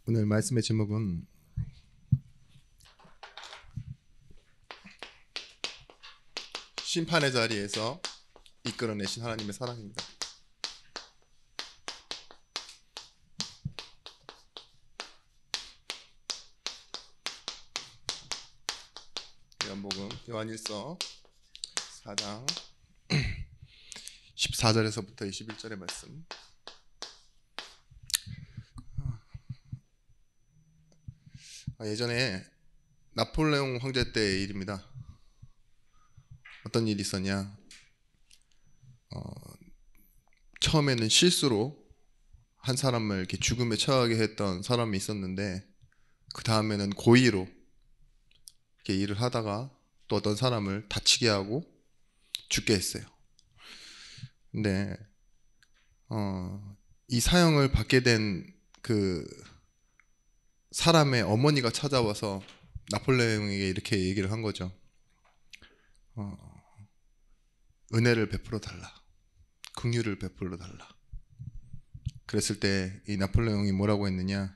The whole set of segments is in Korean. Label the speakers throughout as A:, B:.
A: 오늘 말씀의 제목은 심판의 자리에서 이끌어내신 하나님의 사랑입니다. 요한복음 요한일서 4장 14절에서부터 21절의 말씀. 예전에 나폴레옹 황제 때의 일입니다. 어떤 일이 있었냐? 처음에는 실수로 한 사람을 이렇게 죽음에 처하게 했던 사람이 있었는데, 그 다음에는 고의로 이렇게 일을 하다가 또 어떤 사람을 다치게 하고 죽게 했어요. 근데 이 사형을 받게 된 그 사람의 어머니가 찾아와서 나폴레옹에게 이렇게 얘기를 한 거죠. 은혜를 베풀어 달라, 긍휼을 베풀어 달라. 그랬을 때 이 나폴레옹이 뭐라고 했느냐?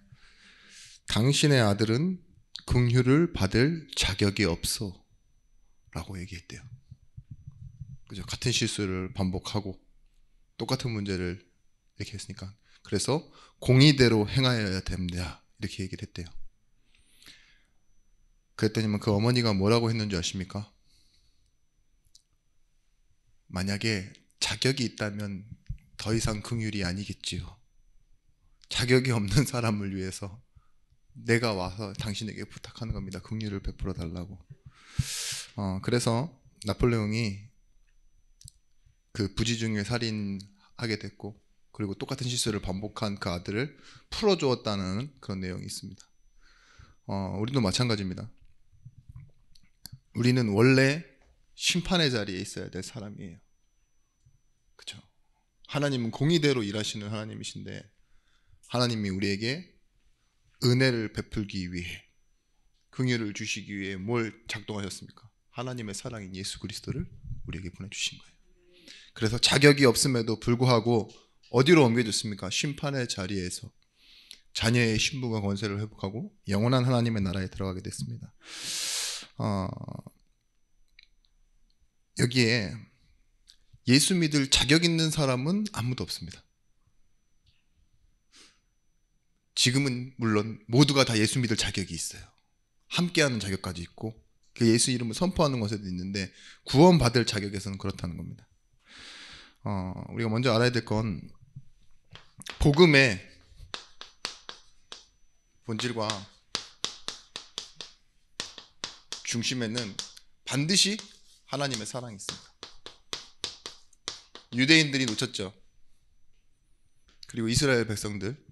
A: 당신의 아들은 긍휼을 받을 자격이 없어 라고 얘기했대요. 그죠? 같은 실수를 반복하고 똑같은 문제를 이렇게 했으니까, 그래서 공의대로 행하여야 됩니다 이렇게 얘기를 했대요. 그랬더니만 그 어머니가 뭐라고 했는지 아십니까? 만약에 자격이 있다면 더 이상 긍휼이 아니겠지요. 자격이 없는 사람을 위해서 내가 와서 당신에게 부탁하는 겁니다. 긍휼을 베풀어 달라고. 그래서 나폴레옹이 그 부지중에 살인하게 됐고, 그리고 똑같은 실수를 반복한 그 아들을 풀어주었다는 그런 내용이 있습니다. 우리도 마찬가지입니다. 우리는 원래 심판의 자리에 있어야 될 사람이에요. 그렇죠? 하나님은 공의대로 일하시는 하나님이신데, 하나님이 우리에게 은혜를 베풀기 위해, 긍휼을 주시기 위해 뭘 작동하셨습니까? 하나님의 사랑인 예수 그리스도를 우리에게 보내주신 거예요. 그래서 자격이 없음에도 불구하고 어디로 옮겨졌습니까? 심판의 자리에서 자녀의 신분과 권세를 회복하고 영원한 하나님의 나라에 들어가게 됐습니다. 여기에 예수 믿을 자격 있는 사람은 아무도 없습니다. 지금은 물론 모두가 다 예수 믿을 자격이 있어요. 함께하는 자격까지 있고, 그 예수 이름을 선포하는 것에도 있는데, 구원받을 자격에서는 그렇다는 겁니다. 우리가 먼저 알아야 될 건, 복음의 본질과 중심에는 반드시 하나님의 사랑이 있습니다. 유대인들이 놓쳤죠. 그리고 이스라엘 백성들,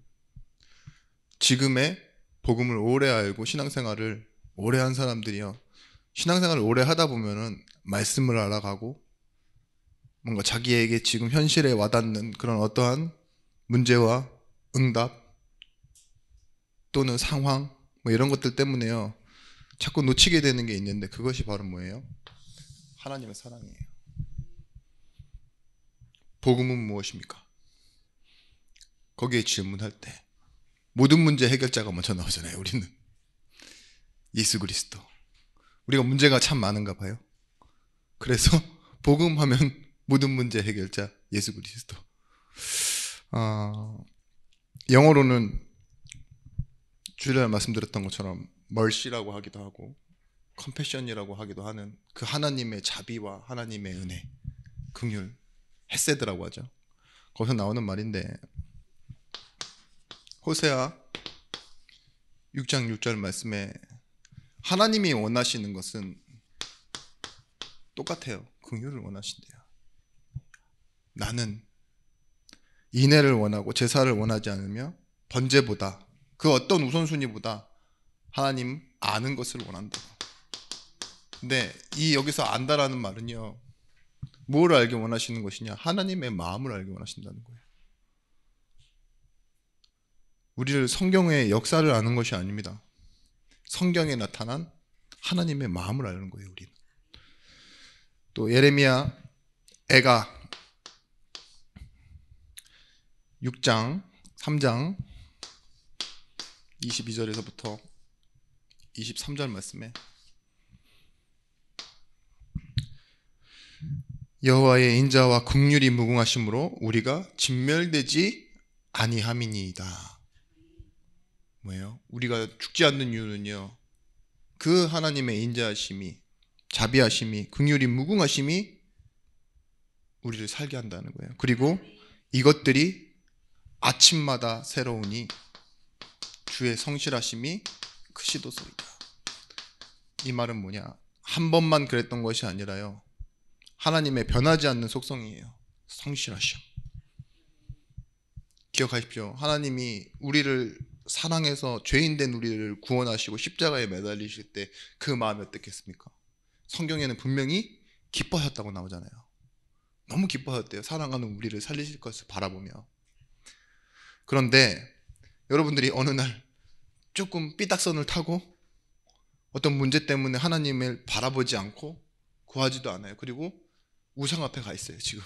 A: 지금의 복음을 오래 알고 신앙생활을 오래 한 사람들이요, 신앙생활을 오래 하다 보면은 말씀을 알아가고 뭔가 자기에게 지금 현실에 와닿는 그런 어떠한 문제와 응답 또는 상황 뭐 이런 것들 때문에요, 자꾸 놓치게 되는 게 있는데, 그것이 바로 뭐예요? 하나님의 사랑이에요. 복음은 무엇입니까? 거기에 질문할 때 모든 문제 해결자가 먼저 나오잖아요. 우리는 예수 그리스도. 우리가 문제가 참 많은가 봐요. 그래서 복음하면 모든 문제 해결자 예수 그리스도. 영어로는 주일날 말씀드렸던 것처럼 mercy라고 하기도 하고 compassion이라고 하기도 하는 그 하나님의 자비와 하나님의 은혜, 긍휼, 헤세드라고 하죠. 거기서 나오는 말인데, 호세아 6장 6절 말씀에 하나님이 원하시는 것은 똑같아요. 긍휼을 원하신대요. 나는 인애를 원하고 제사를 원하지 않으며 번제보다, 그 어떤 우선순위보다 하나님 아는 것을 원한다. 근데 이 여기서 안다라는 말은요, 뭘 알기 원하시는 것이냐? 하나님의 마음을 알기 원하신다는 거예요. 우리를 성경의 역사를 아는 것이 아닙니다. 성경에 나타난 하나님의 마음을 아는 거예요, 우리는. 또 예레미야 애가 6장 3장 22절에서부터 23절 말씀에 여호와의 인자와 긍휼이 무궁하심으로 우리가 진멸되지 아니함이니이다. 뭐예요? 우리가 죽지 않는 이유는요, 그 하나님의 인자하심이, 자비하심이, 긍휼이 무궁하심이 우리를 살게 한다는 거예요. 그리고 이것들이 아침마다 새로우니 주의 성실하심이 크시도소이다. 이 말은 뭐냐? 한 번만 그랬던 것이 아니라요, 하나님의 변하지 않는 속성이에요. 성실하심. 기억하십시오. 하나님이 우리를 사랑해서 죄인된 우리를 구원하시고 십자가에 매달리실 때 그 마음이 어떻겠습니까? 성경에는 분명히 기뻐하셨다고 나오잖아요. 너무 기뻐하셨대요. 사랑하는 우리를 살리실 것을 바라보며. 그런데 여러분들이 어느 날 조금 삐딱선을 타고 어떤 문제 때문에 하나님을 바라보지 않고 구하지도 않아요. 그리고 우상 앞에 가 있어요. 지금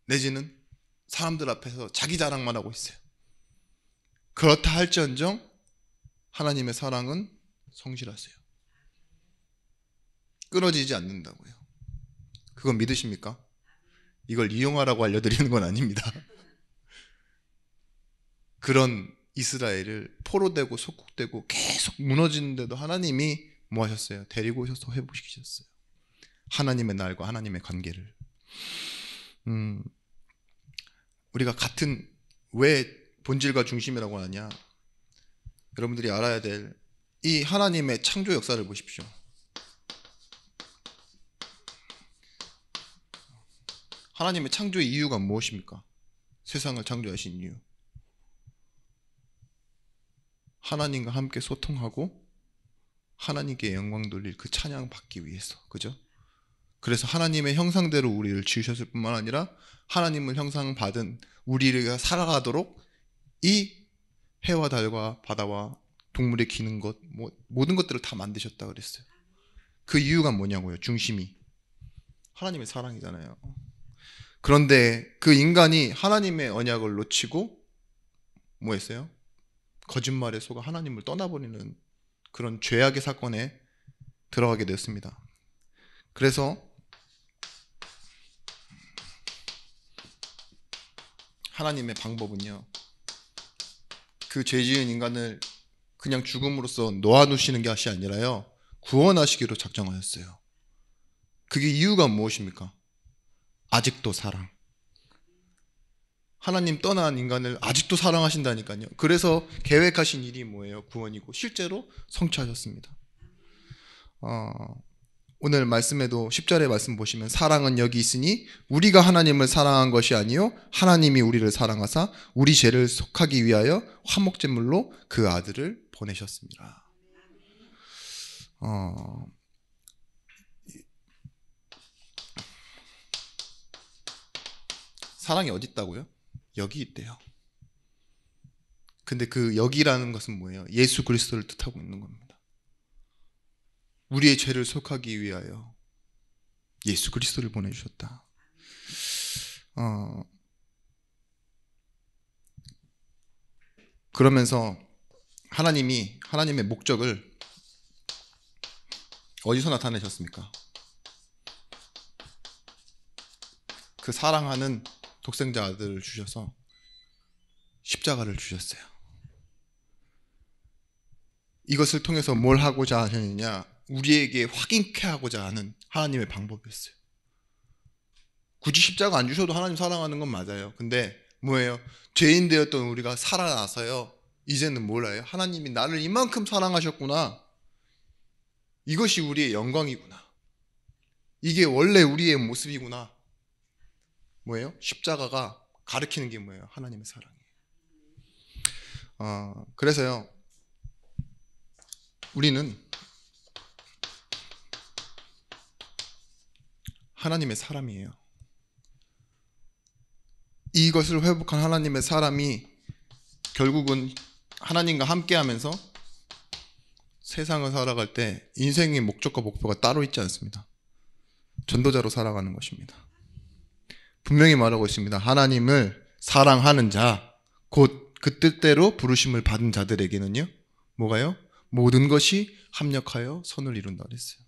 A: 내지는 사람들 앞에서 자기 자랑만 하고 있어요. 그렇다 할지언정 하나님의 사랑은 성실하세요. 끊어지지 않는다고요. 그건 믿으십니까? 이걸 이용하라고 알려드리는 건 아닙니다. 그런 이스라엘을 포로되고 속국되고 계속 무너지는데도 하나님이 뭐 하셨어요? 데리고 오셔서 회복시키셨어요. 하나님의 날과 하나님의 관계를. 우리가 같은, 왜 본질과 중심이라고 하냐? 여러분들이 알아야 될 이 하나님의 창조 역사를 보십시오. 하나님의 창조의 이유가 무엇입니까? 세상을 창조하신 이유. 하나님과 함께 소통하고 하나님께 영광 돌릴 그 찬양 받기 위해서. 그죠? 그래서 하나님의 형상대로 우리를 지으셨을 뿐만 아니라 하나님을 형상받은 우리가 살아가도록 이 해와 달과 바다와 동물의 기는 것, 모든 것들을 다 만드셨다 그랬어요. 그 이유가 뭐냐고요? 중심이 하나님의 사랑이잖아요. 그런데 그 인간이 하나님의 언약을 놓치고 뭐 했어요? 거짓말에 속아 하나님을 떠나버리는 그런 죄악의 사건에 들어가게 되었습니다. 그래서 하나님의 방법은요, 그 죄 지은 인간을 그냥 죽음으로써 놓아두시는 것이 아니라요, 구원하시기로 작정하셨어요. 그게 이유가 무엇입니까? 아직도 사랑. 하나님 떠난 인간을 아직도 사랑하신다니까요. 그래서 계획하신 일이 뭐예요? 구원이고 실제로 성취하셨습니다. 오늘 말씀에도 10절의 말씀 보시면 사랑은 여기 있으니 우리가 하나님을 사랑한 것이 아니요 하나님이 우리를 사랑하사 우리 죄를 속하기 위하여 화목제물로 그 아들을 보내셨습니다. 사랑이 어디 있다고요? 여기 있대요. 근데 그 여기라는 것은 뭐예요? 예수 그리스도를 뜻하고 있는 겁니다. 우리의 죄를 속하기 위하여 예수 그리스도를 보내주셨다. 그러면서 하나님이 하나님의 목적을 어디서 나타내셨습니까? 그 사랑하는 독생자 아들을 주셔서 십자가를 주셨어요. 이것을 통해서 뭘 하고자 하셨느냐? 우리에게 확인케 하고자 하는 하나님의 방법이었어요. 굳이 십자가 안 주셔도 하나님 사랑하는 건 맞아요. 근데 뭐예요? 죄인 되었던 우리가 살아나서요, 이제는 몰라요. 하나님이 나를 이만큼 사랑하셨구나. 이것이 우리의 영광이구나. 이게 원래 우리의 모습이구나. 뭐예요? 십자가가 가르치는 게 뭐예요? 하나님의 사랑이에요. 그래서요, 우리는 하나님의 사람이에요. 이것을 회복한 하나님의 사람이 결국은 하나님과 함께하면서 세상을 살아갈 때 인생의 목적과 목표가 따로 있지 않습니다. 전도자로 살아가는 것입니다. 분명히 말하고 있습니다. 하나님을 사랑하는 자, 곧 그 뜻대로 부르심을 받은 자들에게는요, 뭐가요? 모든 것이 합력하여 선을 이룬다 그랬어요.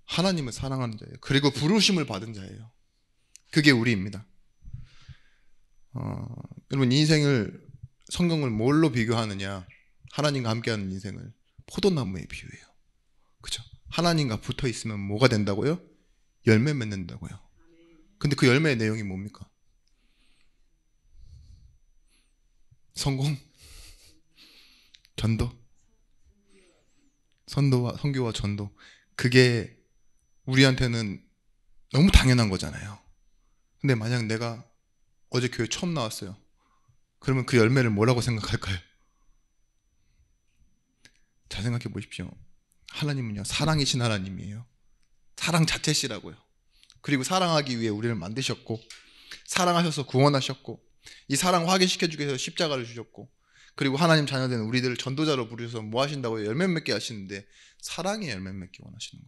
A: 하나님을 사랑하는 자예요. 그리고 부르심을 받은 자예요. 그게 우리입니다. 여러분, 인생을, 성경을 뭘로 비교하느냐? 하나님과 함께하는 인생을 포도나무에 비유해요. 그죠? 하나님과 붙어 있으면 뭐가 된다고요? 열매 맺는다고요. 근데 그 열매의 내용이 뭡니까? 성공, 전도, 선교와 전도. 그게 우리한테는 너무 당연한 거잖아요. 근데 만약 내가 어제 교회 처음 나왔어요. 그러면 그 열매를 뭐라고 생각할까요? 잘 생각해 보십시오. 하나님은요, 사랑이신 하나님이에요. 사랑 자체시라고요. 그리고 사랑하기 위해 우리를 만드셨고, 사랑하셔서 구원하셨고, 이 사랑 확인시켜주기 위해서 십자가를 주셨고, 그리고 하나님 자녀된 우리들을 전도자로 부르셔서 뭐 하신다고요? 열매 맺게 하시는데, 사랑의 열매 맺게 원하시는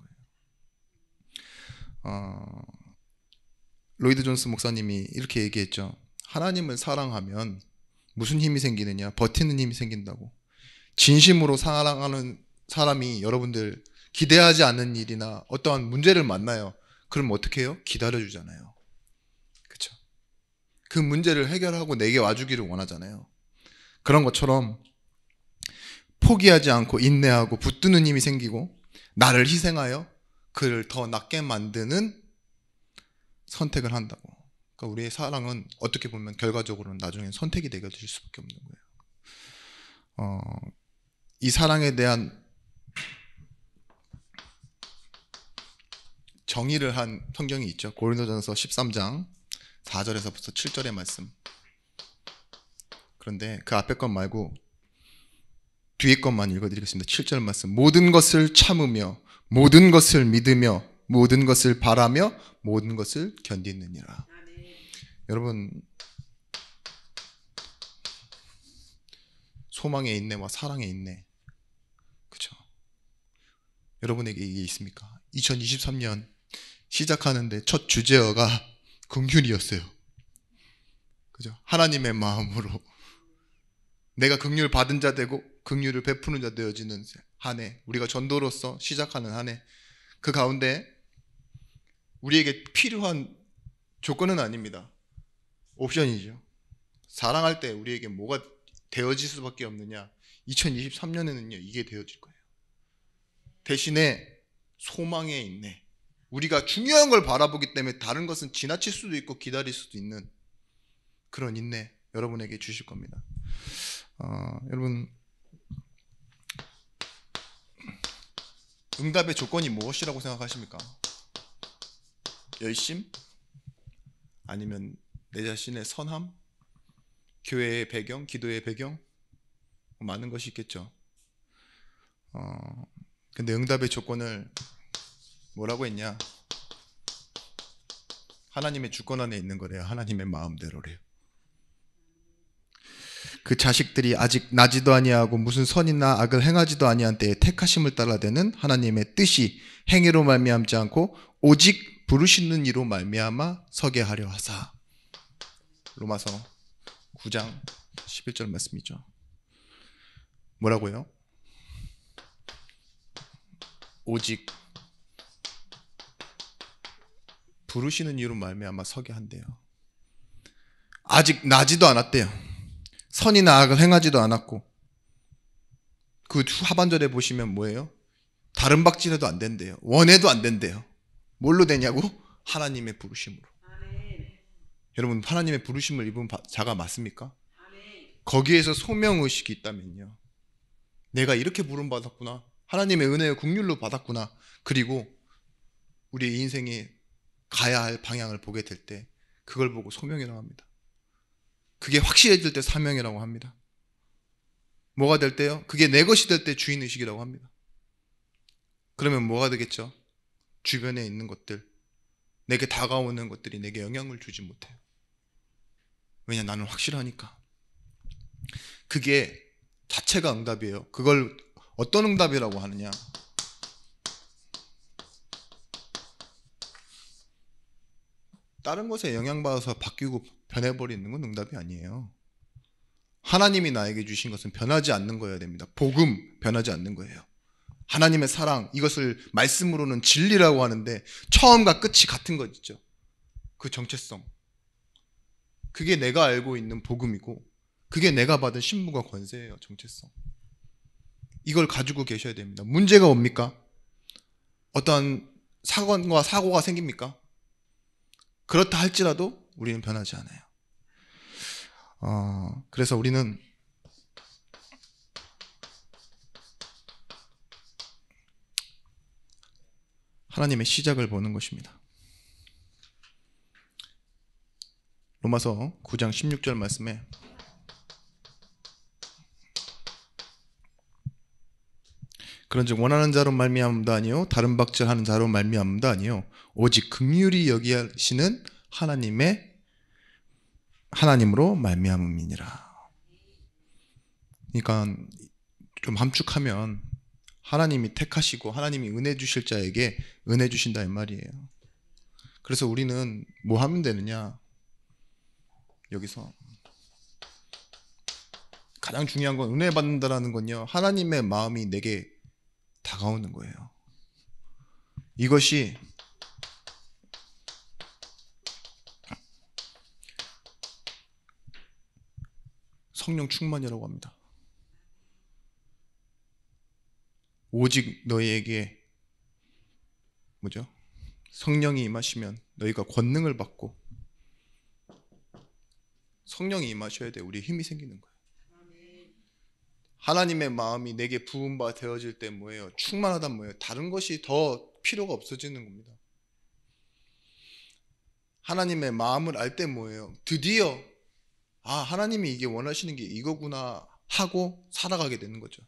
A: 거예요. 로이드 존스 목사님이 이렇게 얘기했죠. 하나님을 사랑하면 무슨 힘이 생기느냐? 버티는 힘이 생긴다고. 진심으로 사랑하는 사람이 여러분들 기대하지 않는 일이나 어떠한 문제를 만나요. 그럼 어떻게 해요? 기다려주잖아요. 그렇죠? 그 문제를 해결하고 내게 와주기를 원하잖아요. 그런 것처럼 포기하지 않고 인내하고 붙드는 힘이 생기고 나를 희생하여 그를 더 낫게 만드는 선택을 한다고. 그러니까 우리의 사랑은 어떻게 보면 결과적으로는 나중에 선택이 되어질 수밖에 없는 거예요. 이 사랑에 대한 정의를 한 성경이 있죠. 고린도전서 13장 4절에서부터 7절의 말씀. 그런데 그 앞에 것 말고 뒤에 것만 읽어드리겠습니다. 7절 말씀. 모든 것을 참으며 모든 것을 믿으며 모든 것을 바라며 모든 것을 견디느니라. 여러분, 소망의 인내와 사랑의 인내, 그렇죠? 여러분에게 이게 있습니까? 2023년 시작하는데 첫 주제어가 긍휼이었어요. 그죠? 하나님의 마음으로 내가 긍휼 받은 자 되고 긍휼을 베푸는 자 되어지는 한 해, 우리가 전도로서 시작하는 한 해, 그 가운데 우리에게 필요한 조건은 아닙니다. 옵션이죠. 사랑할 때 우리에게 뭐가 되어질 수밖에 없느냐? 2023년에는요, 이게 되어질 거예요. 대신에 소망에 있네. 우리가 중요한 걸 바라보기 때문에 다른 것은 지나칠 수도 있고 기다릴 수도 있는 그런 인내 여러분에게 주실 겁니다. 여러분, 응답의 조건이 무엇이라고 생각하십니까? 열심? 아니면 내 자신의 선함? 교회의 배경? 기도의 배경? 많은 것이 있겠죠. 근데 응답의 조건을 뭐라고 했냐? 하나님의 주권 안에 있는 거래요. 하나님의 마음대로래요. 그 자식들이 아직 나지도 아니하고 무슨 선이나 악을 행하지도 아니한 때에 택하심을 따라되는 하나님의 뜻이 행위로 말미암지 않고 오직 부르시는 이로 말미암아 서게 하려 하사. 로마서 9장 11절 말씀이죠. 뭐라고요? 오직 부르시는 이로 말미암아 서게 한대요. 아직 나지도 않았대요. 선이나 악을 행하지도 않았고, 그 하반절에 보시면 뭐예요? 다른 박질해도 안 된대요. 원해도 안 된대요. 뭘로 되냐고? 하나님의 부르심으로. 여러분, 하나님의 부르심을 입은 자가 맞습니까? 거기에서 소명의식이 있다면요, 내가 이렇게 부름받았구나, 하나님의 은혜의 긍휼로 받았구나, 그리고 우리의 인생이 가야 할 방향을 보게 될 때 그걸 보고 소명이라고 합니다. 그게 확실해질 때 사명이라고 합니다. 뭐가 될 때요? 그게 내 것이 될 때 주인의식이라고 합니다. 그러면 뭐가 되겠죠? 주변에 있는 것들, 내게 다가오는 것들이 내게 영향을 주지 못해요. 왜냐? 나는 확실하니까. 그게 자체가 응답이에요. 그걸 어떤 응답이라고 하느냐? 다른 것에 영향받아서 바뀌고 변해버리는 건 응답이 아니에요. 하나님이 나에게 주신 것은 변하지 않는 거여야 됩니다. 복음, 변하지 않는 거예요. 하나님의 사랑, 이것을 말씀으로는 진리라고 하는데 처음과 끝이 같은 거죠. 그 정체성. 그게 내가 알고 있는 복음이고 그게 내가 받은 신분과 권세예요. 정체성. 이걸 가지고 계셔야 됩니다. 문제가 뭡니까? 어떠한 사건과 사고가 생깁니까? 그렇다 할지라도 우리는 변하지 않아요. 그래서 우리는 하나님의 시작을 보는 것입니다. 로마서 9장 16절 말씀에 그런즉 원하는 자로 말미암음도 아니요 다른 박질하는 자로 말미암음도 아니요 오직 긍휼히 여기시는 하나님으로 말미암음이니라. 그러니까 좀 함축하면 하나님이 택하시고 하나님이 은혜 주실 자에게 은혜 주신다 이 말이에요. 그래서 우리는 뭐 하면 되느냐? 여기서 가장 중요한 건 은혜 받는다라는 건요, 하나님의 마음이 내게 다가오는 거예요. 이것이 성령 충만이라고 합니다. 오직 너희에게 성령이 임하시면 너희가 권능을 받고, 성령이 임하셔야 돼. 우리 힘이 생기는 거예요. 하나님의 마음이 내게 부음바 되어질 때 뭐예요? 충만하다 뭐예요? 다른 것이 더 필요가 없어지는 겁니다. 하나님의 마음을 알 때 뭐예요? 드디어 하나님이 이게 원하시는 게 이거구나 하고 살아가게 되는 거죠.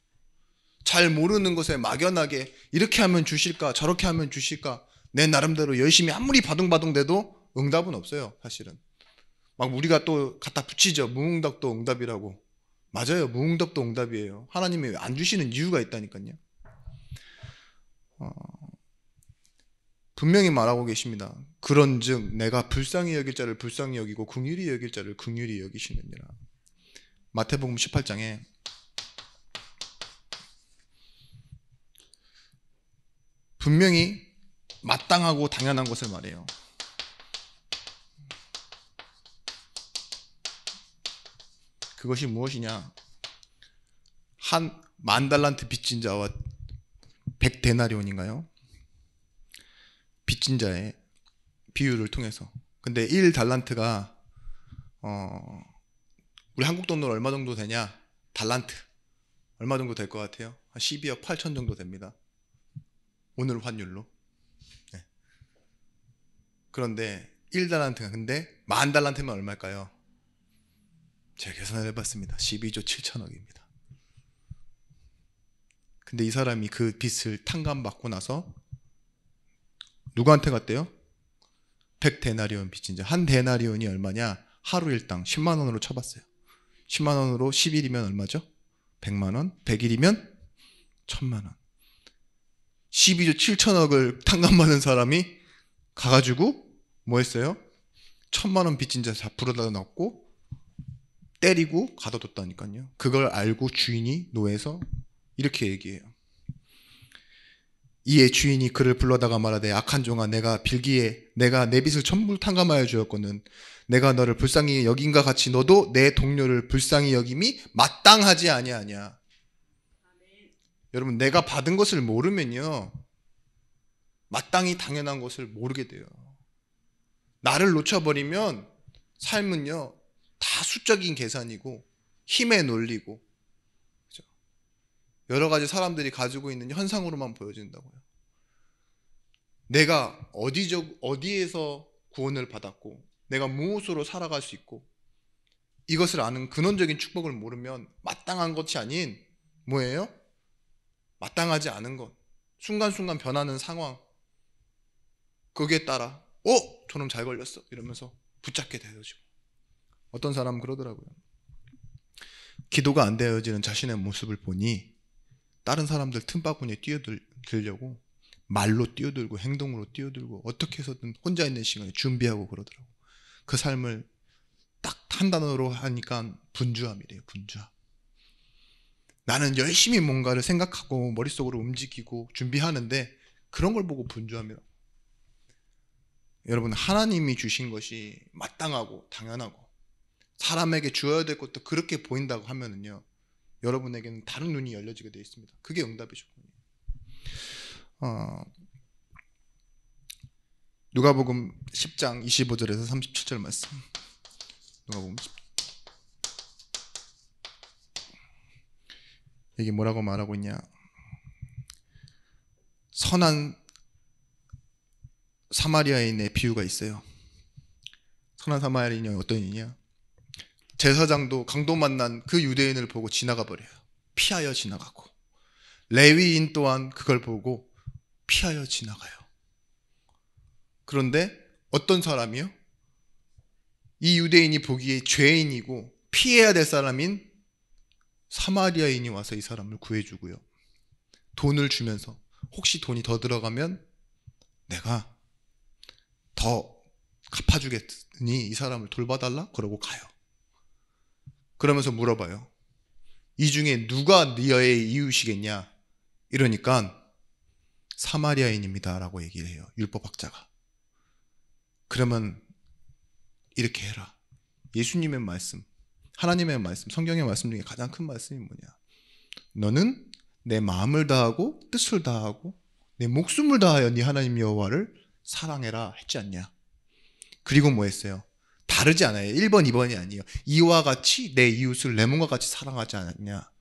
A: 잘 모르는 것에 막연하게 이렇게 하면 주실까 저렇게 하면 주실까 내 나름대로 열심히 아무리 바둥바둥대도 응답은 없어요. 사실은 막 우리가 또 갖다 붙이죠. 무응답도 응답이라고. 맞아요. 무응답도 응답이에요. 하나님이 안 주시는 이유가 있다니까요. 분명히 말하고 계십니다. 그런즉 내가 불쌍히 여길 자를 불쌍히 여기고 긍휼히 여길 자를 긍휼히 여기시느니라. 마태복음 18장에 분명히 마땅하고 당연한 것을 말해요. 그것이 무엇이냐? 한 10,000달란트 빚진 자와 100데나리온인가요? 빚진 자의 비유를 통해서. 근데 1달란트가 우리 한국 돈으로 얼마 정도 되냐? 달란트 얼마 정도 될 것 같아요? 한 12억 8천 정도 됩니다. 오늘 환율로. 네. 그런데 1달란트가 근데 10,000달란트면 얼마일까요? 제가 계산을 해봤습니다. 12조 7천억입니다. 근데 이 사람이 그 빚을 탕감받고 나서 누구한테 갔대요? 100데나리온 빚진 자. 한 데나리온이 얼마냐? 하루 일당 10만 원으로 쳐봤어요. 10만 원으로 10일이면 얼마죠? 100만 원. 100일이면 1000만 원. 12조 7천억을 탕감받은 사람이 가가지고 뭐 했어요? 1000만 원 빚진 자 불어다 놓고 때리고 가둬뒀다니까요. 그걸 알고 주인이 노해서 이렇게 얘기해요. 이에 주인이 그를 불러다가 말하되 악한 종아, 내가 빌기에 내가 내 빚을 전부 탕감하여 주었거든 내가 너를 불쌍히 여긴과 같이 너도 내 동료를 불쌍히 여김이 마땅하지 아니하냐. 여러분, 내가 받은 것을 모르면요, 마땅히 당연한 것을 모르게 돼요. 나를 놓쳐버리면 삶은요 다 수적인 계산이고 힘의 논리고, 그렇죠? 여러 가지 사람들이 가지고 있는 현상으로만 보여진다고요. 내가 어디에서 구원을 받았고 내가 무엇으로 살아갈 수 있고, 이것을 아는 근원적인 축복을 모르면 마땅한 것이 아닌 뭐예요? 마땅하지 않은 것, 순간순간 변하는 상황, 거기에 따라 저놈 잘 걸렸어 이러면서 붙잡게 되어지고. 어떤 사람은 그러더라고요. 기도가 안 되어지는 자신의 모습을 보니 다른 사람들 틈바구니에 뛰어들려고 말로 뛰어들고 행동으로 뛰어들고 어떻게 해서든 혼자 있는 시간에 준비하고 그러더라고요. 그 삶을 딱 한 단어로 하니까 분주함이래요. 분주함. 나는 열심히 뭔가를 생각하고 머릿속으로 움직이고 준비하는데 그런 걸 보고 분주함이라고. 여러분, 하나님이 주신 것이 마땅하고 당연하고 사람에게 주어야 될 것도 그렇게 보인다고 하면은요, 여러분에게는 다른 눈이 열려지게 되어 있습니다. 그게 응답이죠. 누가복음 10장 25절에서 37절 말씀. 누가복음 10장. 이게 뭐라고 말하고 있냐? 선한 사마리아인의 비유가 있어요. 선한 사마리아인이 어떤 인이냐? 제사장도 강도 만난 그 유대인을 보고 지나가 버려요. 피하여 지나가고, 레위인 또한 그걸 보고 피하여 지나가요. 그런데 어떤 사람이요? 이 유대인이 보기에 죄인이고 피해야 될 사람인 사마리아인이 와서 이 사람을 구해주고요, 돈을 주면서 혹시 돈이 더 들어가면 내가 더 갚아주겠으니 이 사람을 돌봐달라? 그러고 가요. 그러면서 물어봐요. 이 중에 누가 너의 이웃이겠냐? 이러니까 사마리아인입니다 라고 얘기를 해요, 율법학자가. 그러면 이렇게 해라. 예수님의 말씀, 하나님의 말씀, 성경의 말씀 중에 가장 큰 말씀이 뭐냐? 너는 내 마음을 다하고 뜻을 다하고 내 목숨을 다하여 네 하나님 여호와를 사랑해라 했지 않냐? 그리고 뭐 했어요? 다르지 않아요. 1번, 2번이 아니에요. 이와 같이 내 이웃을 내 몸과 같이 사랑하지 않았냐?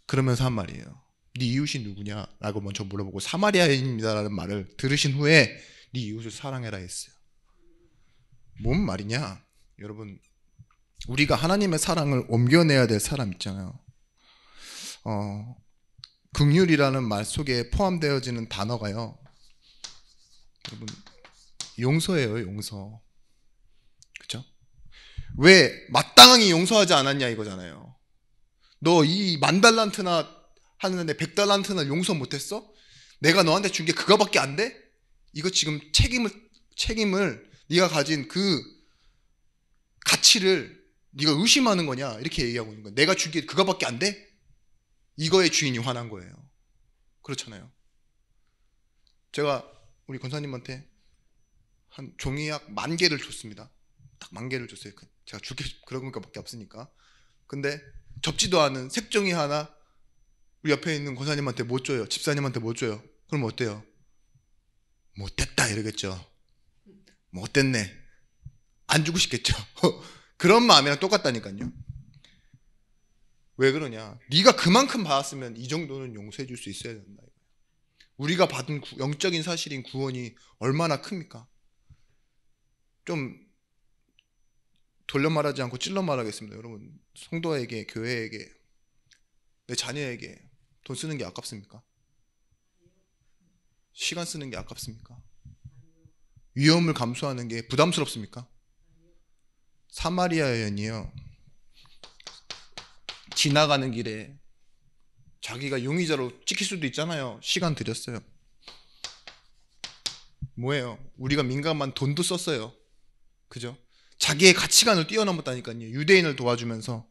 A: 그러면서 한 말이에요. 네 이웃이 누구냐? 라고 먼저 물어보고 사마리아인입니다 라는 말을 들으신 후에 네 이웃을 사랑해라 했어요. 뭔 말이냐? 여러분, 우리가 하나님의 사랑을 옮겨내야 될 사람 있잖아요. 긍휼이라는 말 속에 포함되어지는 단어가요, 여러분, 용서예요. 용서. 그렇죠? 왜 마땅히 용서하지 않았냐 이거잖아요. 너 이 10,000달란트나 하는데 100달란트나 용서 못했어? 내가 너한테 준 게 그거밖에 안 돼? 이거 지금 책임을 네가 가진 그 가치를 네가 의심하는 거냐? 이렇게 얘기하고 있는 거야. 내가 준 게 그거밖에 안 돼? 이거의 주인이 화난 거예요. 그렇잖아요. 제가 우리 권사님한테 한 종이약 10,000개를 줬습니다. 딱 10,000개를 줬어요. 제가 줄게 그런 것밖에 없으니까. 근데 접지도 않은 색종이 하나 우리 옆에 있는 권사님한테 못 줘요. 집사님한테 못 줘요. 그럼 어때요? 못됐다 이러겠죠. 못됐네. 안 주고 싶겠죠. 그런 마음이랑 똑같다니까요. 왜 그러냐? 네가 그만큼 받았으면 이 정도는 용서해 줄 수 있어야 된다. 우리가 받은 영적인 사실인 구원이 얼마나 큽니까? 좀 돌려 말하지 않고 찔러 말하겠습니다. 여러분, 성도에게, 교회에게, 내 자녀에게 돈 쓰는 게 아깝습니까? 시간 쓰는 게 아깝습니까? 위험을 감수하는 게 부담스럽습니까? 사마리아 여인이요, 지나가는 길에 자기가 용의자로 찍힐 수도 있잖아요. 시간 들였어요. 뭐예요? 우리가 민감한 돈도 썼어요. 그죠? 자기의 가치관을 뛰어넘었다니까요. 유대인을 도와주면서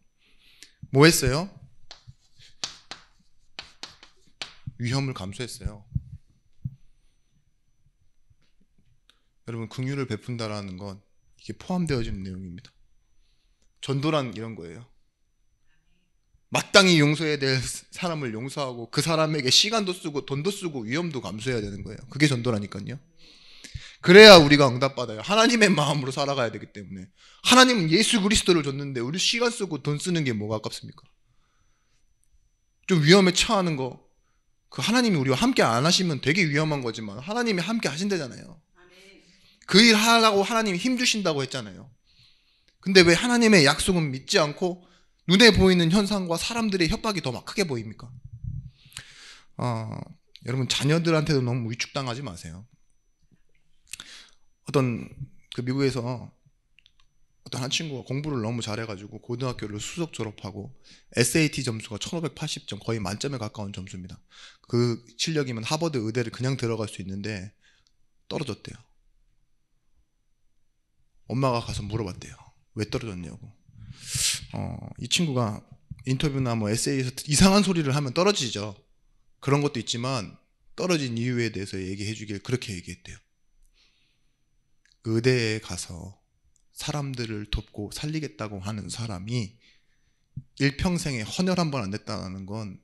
A: 뭐 했어요? 위험을 감수했어요. 여러분, 긍휼을 베푼다라는 건 이게 포함되어지는 내용입니다. 전도란 이런 거예요. 마땅히 용서해야 될 사람을 용서하고 그 사람에게 시간도 쓰고 돈도 쓰고 위험도 감수해야 되는 거예요. 그게 전도라니까요. 그래야 우리가 응답받아요. 하나님의 마음으로 살아가야 되기 때문에. 하나님은 예수 그리스도를 줬는데 우리 시간 쓰고 돈 쓰는 게 뭐가 아깝습니까? 좀 위험에 처하는 거, 그 하나님이 우리와 함께 안 하시면 되게 위험한 거지만 하나님이 함께 하신다잖아요. 그 일 하라고 하나님이 힘 주신다고 했잖아요. 근데 왜 하나님의 약속은 믿지 않고 눈에 보이는 현상과 사람들의 협박이 더 막 크게 보입니까? 여러분, 자녀들한테도 너무 위축당하지 마세요. 어떤 그 미국에서 어떤 한 친구가 공부를 너무 잘해가지고 고등학교를 수석 졸업하고 SAT 점수가 1580점, 거의 만점에 가까운 점수입니다. 그 실력이면 하버드 의대를 그냥 들어갈 수 있는데 떨어졌대요. 엄마가 가서 물어봤대요. 왜 떨어졌냐고. 이 친구가 인터뷰나 뭐 에세이에서 이상한 소리를 하면 떨어지죠. 그런 것도 있지만 떨어진 이유에 대해서 얘기해 주길 그렇게 얘기했대요. 의대에 가서 사람들을 돕고 살리겠다고 하는 사람이 일평생에 헌혈 한 번 안 됐다는 건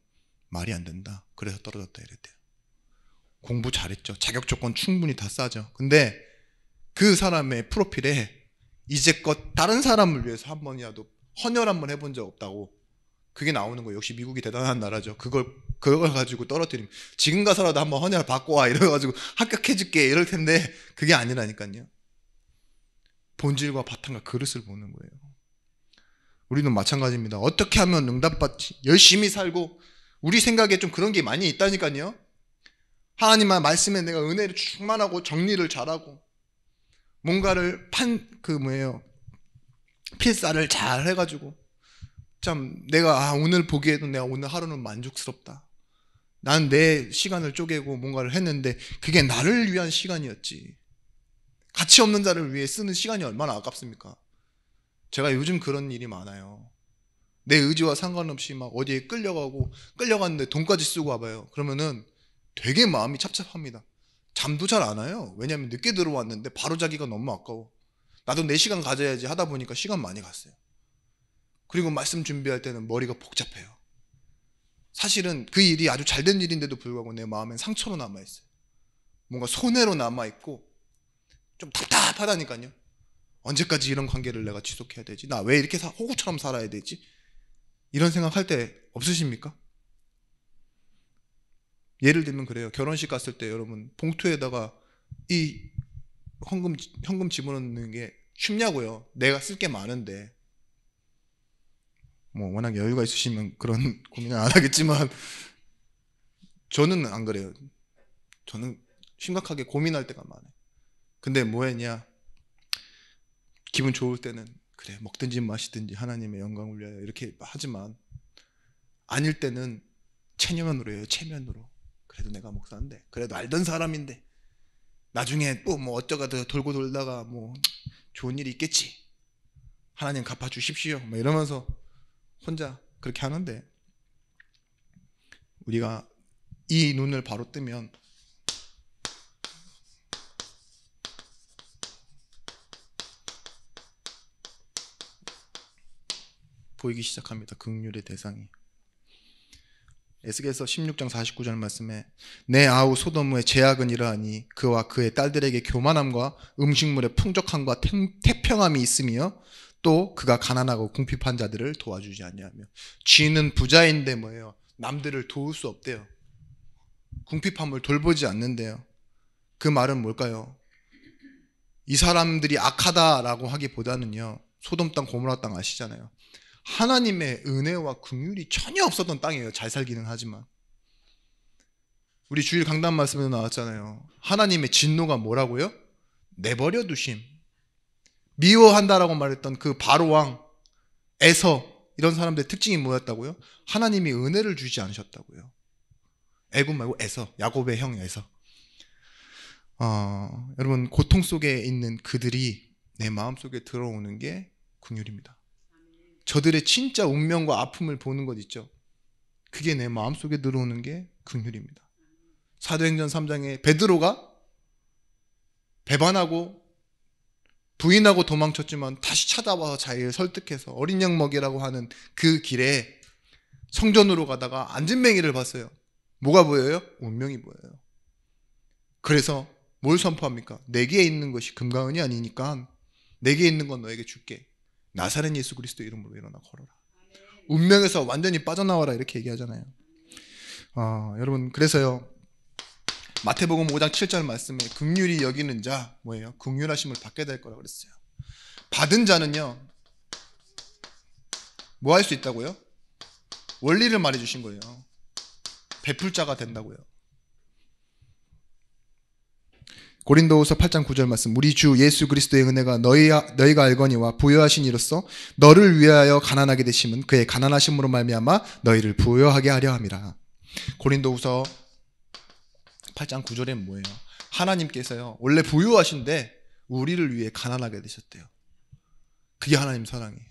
A: 말이 안 된다. 그래서 떨어졌다 이랬대요. 공부 잘했죠. 자격 조건 충분히 다 싸죠. 근데 그 사람의 프로필에 이제껏 다른 사람을 위해서 한 번이라도 헌혈 한 번 해본 적 없다고 그게 나오는 거예요. 역시 미국이 대단한 나라죠. 그걸 가지고 떨어뜨리면 지금 가서라도 한번 헌혈 받고 와 이래가지고 합격해줄게 이럴 텐데 그게 아니라니까요. 본질과 바탕과 그릇을 보는 거예요. 우리는 마찬가지입니다. 어떻게 하면 응답받지? 열심히 살고 우리 생각에 좀 그런 게 많이 있다니까요. 하나님의 말씀에 내가 은혜를 충만하고 정리를 잘하고 뭔가를 필사를 잘 해가지고 참 내가 오늘 보기에도 내가 오늘 하루는 만족스럽다. 난 내 시간을 쪼개고 뭔가를 했는데 그게 나를 위한 시간이었지. 가치 없는 자를 위해 쓰는 시간이 얼마나 아깝습니까? 제가 요즘 그런 일이 많아요. 내 의지와 상관없이 막 어디에 끌려갔는데 돈까지 쓰고 와봐요. 그러면은 되게 마음이 찹찹합니다. 잠도 잘 안 와요. 왜냐하면 늦게 들어왔는데 바로 자기가 너무 아까워. 나도 내 시간 가져야지 하다 보니까 시간 많이 갔어요. 그리고 말씀 준비할 때는 머리가 복잡해요. 사실은 그 일이 아주 잘된 일인데도 불구하고 내 마음엔 상처로 남아있어요. 뭔가 손해로 남아있고 좀 답답하다니까요. 언제까지 이런 관계를 내가 지속해야 되지? 나 왜 이렇게 호구처럼 살아야 되지? 이런 생각할 때 없으십니까? 예를 들면 그래요. 결혼식 갔을 때 여러분 봉투에다가 이 현금 집어넣는 게 쉽냐고요. 내가 쓸 게 많은데 뭐 워낙 여유가 있으시면 그런 고민을 안 하겠지만 저는 안 그래요. 저는 심각하게 고민할 때가 많아요. 근데 뭐 했냐? 기분 좋을 때는 그래 먹든지 마시든지 하나님의 영광을 위하여 이렇게 하지만 아닐 때는 체면으로 해요. 체면으로. 그래도 내가 목사인데 그래도 알던 사람인데 나중에 또 뭐 어쩌가 돌고 돌다가 뭐 좋은 일이 있겠지. 하나님 갚아주십시오. 뭐 이러면서 혼자 그렇게 하는데 우리가 이 눈을 바로 뜨면 보이기 시작합니다. 긍휼의 대상이. 에스겔서 16장 49절 말씀에 내 아우 소돔의 죄악은 이러하니 그와 그의 딸들에게 교만함과 음식물의 풍족함과 태평함이 있으며 또 그가 가난하고 궁핍한 자들을 도와주지 않냐며. 쥐는 부자인데 뭐예요? 남들을 도울 수 없대요. 궁핍함을 돌보지 않는데요. 그 말은 뭘까요? 이 사람들이 악하다라고 하기보다는요, 소돔 땅 고모라 땅 아시잖아요. 하나님의 은혜와 긍휼이 전혀 없었던 땅이에요. 잘 살기는 하지만. 우리 주일 강단 말씀에도 나왔잖아요. 하나님의 진노가 뭐라고요? 내버려 두심. 미워한다라고 말했던 그 바로왕, 에서 이런 사람들의 특징이 뭐였다고요? 하나님이 은혜를 주지 않으셨다고요. 애굽 말고 에서, 야곱의 형 에서. 여러분 고통 속에 있는 그들이 내 마음속에 들어오는 게 긍휼입니다. 저들의 진짜 운명과 아픔을 보는 것 있죠. 그게 내 마음속에 들어오는 게 긍휼입니다. 사도행전 3장에 베드로가 배반하고 부인하고 도망쳤지만 다시 찾아와서 자기를 설득해서 어린 양 먹이라고 하는 그 길에 성전으로 가다가 안진뱅이를 봤어요. 뭐가 보여요? 운명이 보여요. 그래서 뭘 선포합니까? 내게 있는 것이 금과 은이 아니니까 내게 있는 건 너에게 줄게. 나사렛 예수 그리스도 이름으로 일어나 걸어라. 운명에서 완전히 빠져나와라 이렇게 얘기하잖아요. 여러분 그래서요 마태복음 5장 7절 말씀에 긍휼히 여기는 자 뭐예요? 긍휼하심을 받게 될 거라고 그랬어요. 받은 자는요 뭐 할 수 있다고요? 원리를 말해 주신 거예요. 베풀 자가 된다고요. 고린도후서 8장 9절 말씀. 우리 주 예수 그리스도의 은혜가 너희가 알거니와 부요하신 이로써 너를 위하여 가난하게 되심은 그의 가난하심으로 말미암아 너희를 부요하게 하려 함이라. 고린도후서 8장 9절에 뭐예요? 하나님께서요 원래 부요하신데 우리를 위해 가난하게 되셨대요. 그게 하나님 사랑이에요.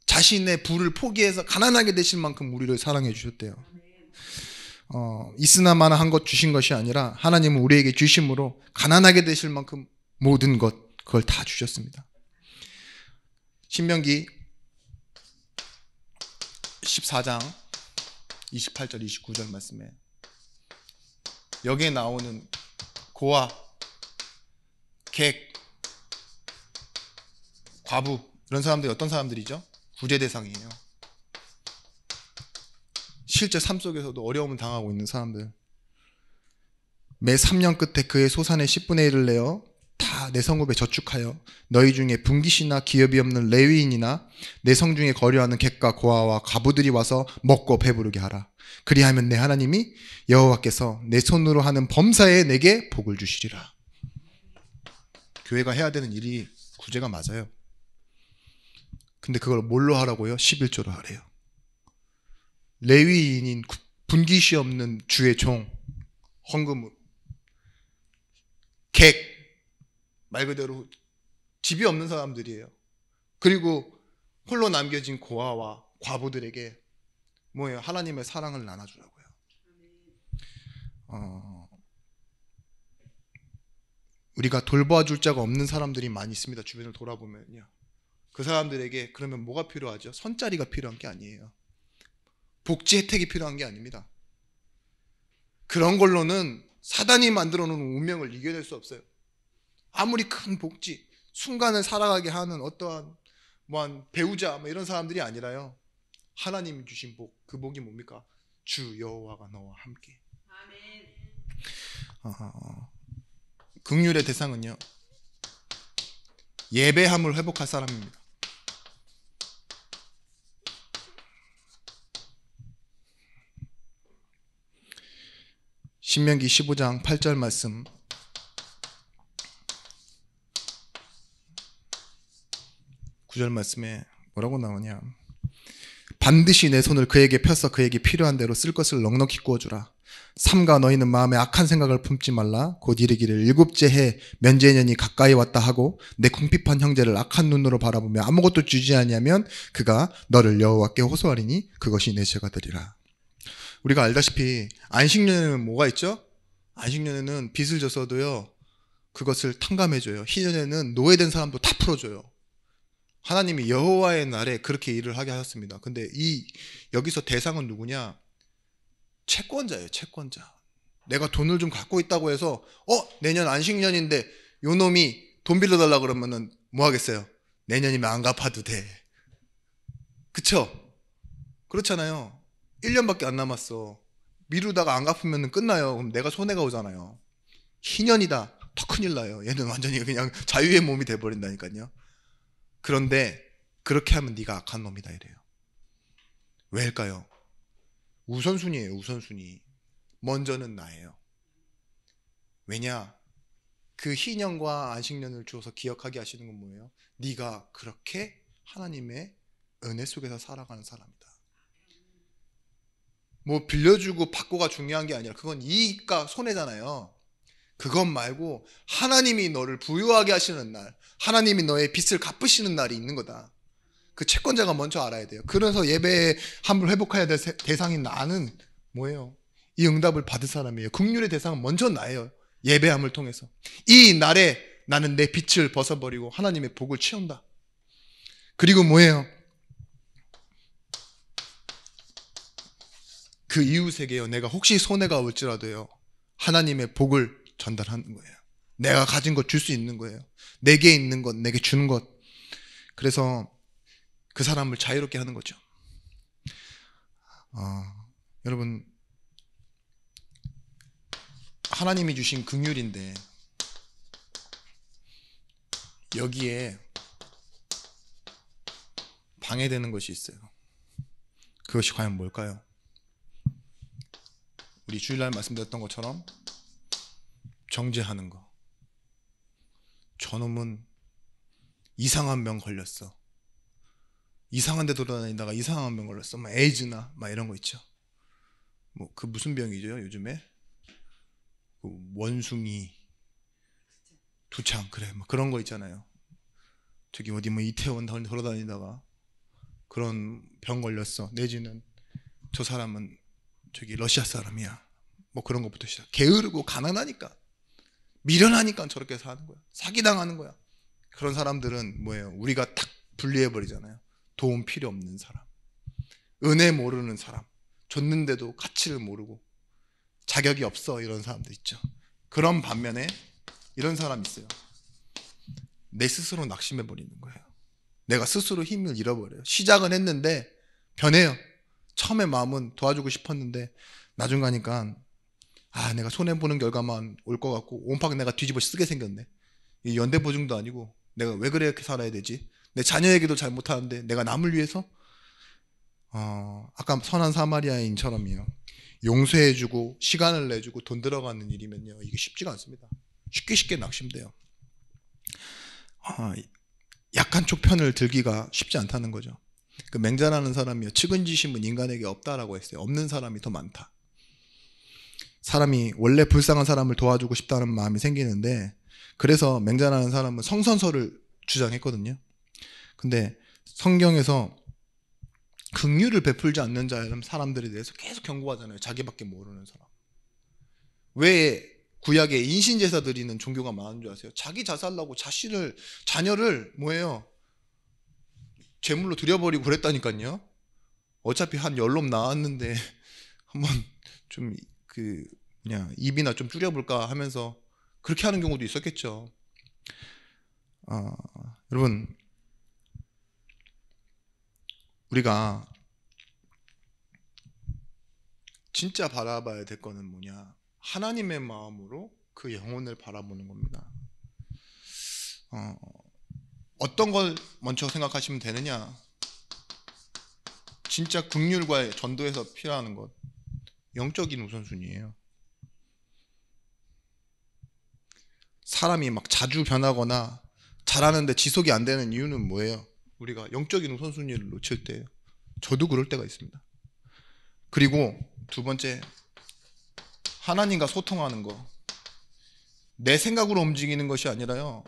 A: 자신의 부를 포기해서 가난하게 되실 만큼 우리를 사랑해 주셨대요. 있으나마나 한 것 주신 것이 아니라 하나님은 우리에게 주심으로 가난하게 되실 만큼 모든 것 그걸 다 주셨습니다. 신명기 14장 28절 29절 말씀에 여기에 나오는 고아, 객, 과부 이런 사람들이 어떤 사람들이죠? 구제 대상이에요. 실제 삶 속에서도 어려움을 당하고 있는 사람들. 매 3년 끝에 그의 소산의 10분의 1을 내어 다 내 성읍에 저축하여 너희 중에 분깃이나 기업이 없는 레위인이나 내 성중에 거류하는 객과 고아와 과부들이 와서 먹고 배부르게 하라. 그리하면 내 하나님이 여호와께서 내 손으로 하는 범사에 내게 복을 주시리라. 교회가 해야 되는 일이 구제가 맞아요. 근데 그걸 뭘로 하라고요? 11조로 하래요. 레위인인 분깃이 없는 주의 종, 헌금, 객, 말 그대로 집이 없는 사람들이에요. 그리고 홀로 남겨진 고아와 과부들에게 뭐예요? 하나님의 사랑을 나눠주라고요. 우리가 돌봐줄 자가 없는 사람들이 많이 있습니다. 주변을 돌아보면요. 그 사람들에게 그러면 뭐가 필요하죠? 선자리가 필요한 게 아니에요. 복지 혜택이 필요한 게 아닙니다. 그런 걸로는 사단이 만들어 놓은 운명을 이겨낼 수 없어요. 아무리 큰 복지, 순간을 살아가게 하는 어떠한 배우자 이런 사람들이 아니라요. 하나님이 주신 복, 그 복이 뭡니까? 주 여호와가 너와 함께. 긍휼의 대상은요. 예배함을 회복할 사람입니다. 신명기 15장 8절 말씀. 구절 말씀에 뭐라고 나오냐? 반드시 내 손을 그에게 펴서 그에게 필요한 대로 쓸 것을 넉넉히 구워주라. 삼가 너희는 마음에 악한 생각을 품지 말라. 곧 이르기를 일곱째 해 면제년이 가까이 왔다 하고 내 궁핍한 형제를 악한 눈으로 바라보며 아무것도 주지 아니하면 그가 너를 여호와께 호소하리니 그것이 내 죄가 되리라. 우리가 알다시피 안식년에는 뭐가 있죠? 안식년에는 빚을 졌어도요 그것을 탕감해줘요. 희년에는 노예된 사람도 다 풀어줘요. 하나님이 여호와의 날에 그렇게 일을 하게 하셨습니다. 근데 여기서 대상은 누구냐? 채권자예요. 채권자. 내가 돈을 좀 갖고 있다고 해서 내년 안식년인데 요 놈이 돈 빌려달라 그러면은 뭐 하겠어요? 내년이면 안 갚아도 돼. 그쵸? 그렇잖아요. 1년밖에 안 남았어. 미루다가 안 갚으면 끝나요. 그럼 내가 손해가 오잖아요. 희년이다. 더 큰일 나요. 얘는 완전히 그냥 자유의 몸이 돼버린다니까요. 그런데 그렇게 하면 네가 악한 놈이다 이래요. 왜일까요? 우선순위예요. 우선순위. 먼저는 나예요. 왜냐? 그 희년과 안식년을 주어서 기억하게 하시는 건 뭐예요? 네가 그렇게 하나님의 은혜 속에서 살아가는 사람이다. 뭐 빌려주고 받고가 중요한 게 아니라 그건 이익과 손해잖아요. 그것 말고 하나님이 너를 부유하게 하시는 날, 하나님이 너의 빚을 갚으시는 날이 있는 거다. 그 채권자가 먼저 알아야 돼요. 그래서 예배의 함을 회복해야 될 대상인 나는 뭐예요? 이 응답을 받을 사람이에요. 긍휼의 대상은 먼저 나예요. 예배함을 통해서 이 날에 나는 내 빚을 벗어버리고 하나님의 복을 채운다. 그리고 뭐예요? 그 이웃에게요, 내가 혹시 손해가 올지라도요 하나님의 복을 전달하는 거예요. 내가 가진 것 줄 수 있는 거예요. 내게 있는 것 내게 주는 것. 그래서 그 사람을 자유롭게 하는 거죠. 여러분, 하나님이 주신 긍휼인데 여기에 방해되는 것이 있어요. 그것이 과연 뭘까요? 우리 주일날 말씀드렸던 것처럼 정죄하는 거. 저놈은 이상한 병 걸렸어. 이상한 데 돌아다니다가 이상한 병 걸렸어. 에이즈나 이런 거 있죠. 그 무슨 병이죠 요즘에? 원숭이, 두창, 그래 그런 거 있잖아요. 저기 어디 뭐 이태원 돌아다니다가 그런 병 걸렸어. 내지는 저 사람은 저기 러시아 사람이야. 뭐 그런 것부터 시작. 게으르고 가난하니까, 미련하니까 저렇게 사는 거야. 사기당하는 거야. 그런 사람들은 뭐예요? 우리가 딱 분리해버리잖아요. 도움 필요 없는 사람, 은혜 모르는 사람, 줬는데도 가치를 모르고 자격이 없어, 이런 사람들 있죠. 그런 반면에 이런 사람이 있어요. 내 스스로 낙심해버리는 거예요. 내가 스스로 힘을 잃어버려요. 시작은 했는데 변해요. 처음에 마음은 도와주고 싶었는데 나중 가니까 내가 손해보는 결과만 올 것 같고 온팍 내가 뒤집어 쓰게 생겼네. 이 연대보증도 아니고 내가 왜 그렇게 살아야 되지? 내 자녀에게도 잘 못하는데 내가 남을 위해서? 아까 선한 사마리아인처럼이요. 용서해주고 시간을 내주고 돈 들어가는 일이면요, 이게 쉽지가 않습니다. 쉽게 낙심돼요. 약한 쪽 편을 들기가 쉽지 않다는 거죠. 그 맹자라는 사람이요, 측은지심은 인간에게 없다라고 했어요. 없는 사람이 더 많다. 사람이 원래 불쌍한 사람을 도와주고 싶다는 마음이 생기는데, 그래서 맹자라는 사람은 성선설을 주장했거든요. 근데 성경에서 긍휼을 베풀지 않는 사람들에 대해서 계속 경고하잖아요. 자기밖에 모르는 사람. 왜 구약에 인신제사 드리는 종교가 많은 줄 아세요? 자기 자살하고 자녀를 뭐예요? 제물로 드려버리고 그랬다니까요. 어차피 한 열놈 나왔는데 한번 좀 입이나 좀 줄여볼까 하면서 그렇게 하는 경우도 있었겠죠. 여러분, 우리가 진짜 바라봐야 될 거는 뭐냐? 하나님의 마음으로 그 영혼을 바라보는 겁니다. 어떤 걸 먼저 생각하시면 되느냐? 진짜 긍휼과 전도에서 필요한 것, 영적인 우선순위예요. 사람이 막 자주 변하거나 잘하는데 지속이 안 되는 이유는 뭐예요? 우리가 영적인 우선순위를 놓칠 때예요. 저도 그럴 때가 있습니다. 그리고 두 번째, 하나님과 소통하는 거. 내 생각으로 움직이는 것이 아니라요,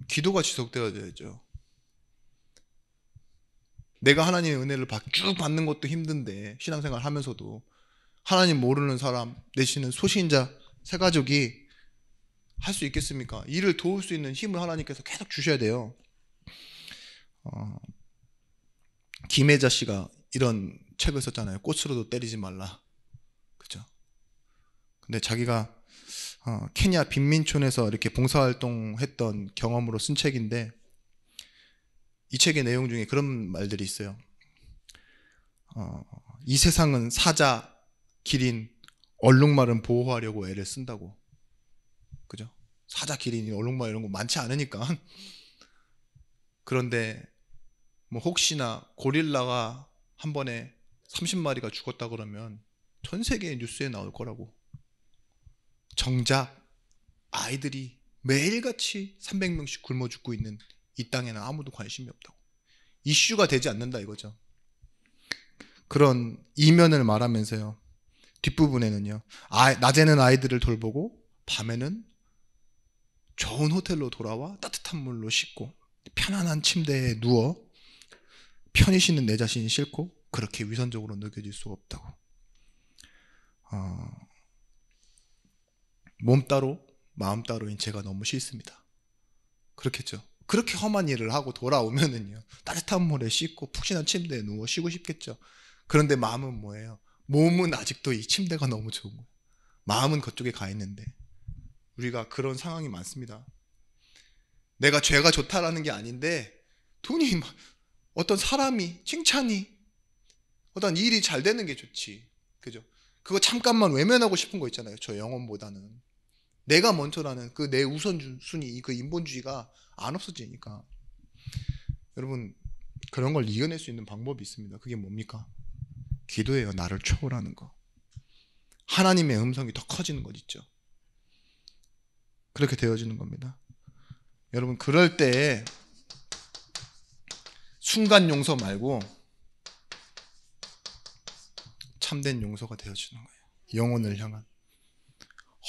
A: 기도가 지속되어야죠. 내가 하나님의 은혜를 쭉 받는 것도 힘든데, 신앙생활 하면서도 하나님 모르는 사람 내지는 소신자 세 가족이 할 수 있겠습니까? 이를 도울 수 있는 힘을 하나님께서 계속 주셔야 돼요. 김혜자 씨가 이런 책을 썼잖아요. 꽃으로도 때리지 말라. 그죠? 근데 자기가 케냐 빈민촌에서 이렇게 봉사활동했던 경험으로 쓴 책인데, 이 책의 내용 중에 그런 말들이 있어요. 이 세상은 사자, 기린, 얼룩말은 보호하려고 애를 쓴다고. 그죠? 사자, 기린, 얼룩말 이런 거 많지 않으니까. 그런데 뭐 혹시나 고릴라가 한 번에 30마리가 죽었다 그러면 전 세계 뉴스에 나올 거라고. 정작 아이들이 매일같이 300명씩 굶어 죽고 있는 이 땅에는 아무도 관심이 없다고. 이슈가 되지 않는다 이거죠. 그런 이면을 말하면서요, 뒷부분에는요, 낮에는 아이들을 돌보고 밤에는 좋은 호텔로 돌아와 따뜻한 물로 씻고 편안한 침대에 누워 편히 쉬는 내 자신이 싫고 그렇게 위선적으로 느껴질 수가 없다고. 몸 따로 마음 따로인 제가 너무 싫습니다. 그렇겠죠. 그렇게 험한 일을 하고 돌아오면은요, 따뜻한 물에 씻고 푹신한 침대에 누워 쉬고 싶겠죠. 그런데 마음은 뭐예요? 몸은 아직도 이 침대가 너무 좋은 거예요. 마음은 그쪽에 가 있는데. 우리가 그런 상황이 많습니다. 내가 죄가 좋다라는 게 아닌데 돈이 어떤 사람이 칭찬이 어떤 일이 잘 되는 게 좋지. 그죠? 그거 잠깐만 외면하고 싶은 거 있잖아요. 저 영혼보다는 내가 먼저라는 그 내 우선순위, 그 인본주의가 안 없어지니까. 여러분, 그런 걸 이겨낼 수 있는 방법이 있습니다. 그게 뭡니까? 기도예요. 나를 초월하는 거. 하나님의 음성이 더 커지는 것 있죠. 그렇게 되어지는 겁니다. 여러분, 그럴 때 순간 용서 말고 참된 용서가 되어지는 거예요. 영혼을 향한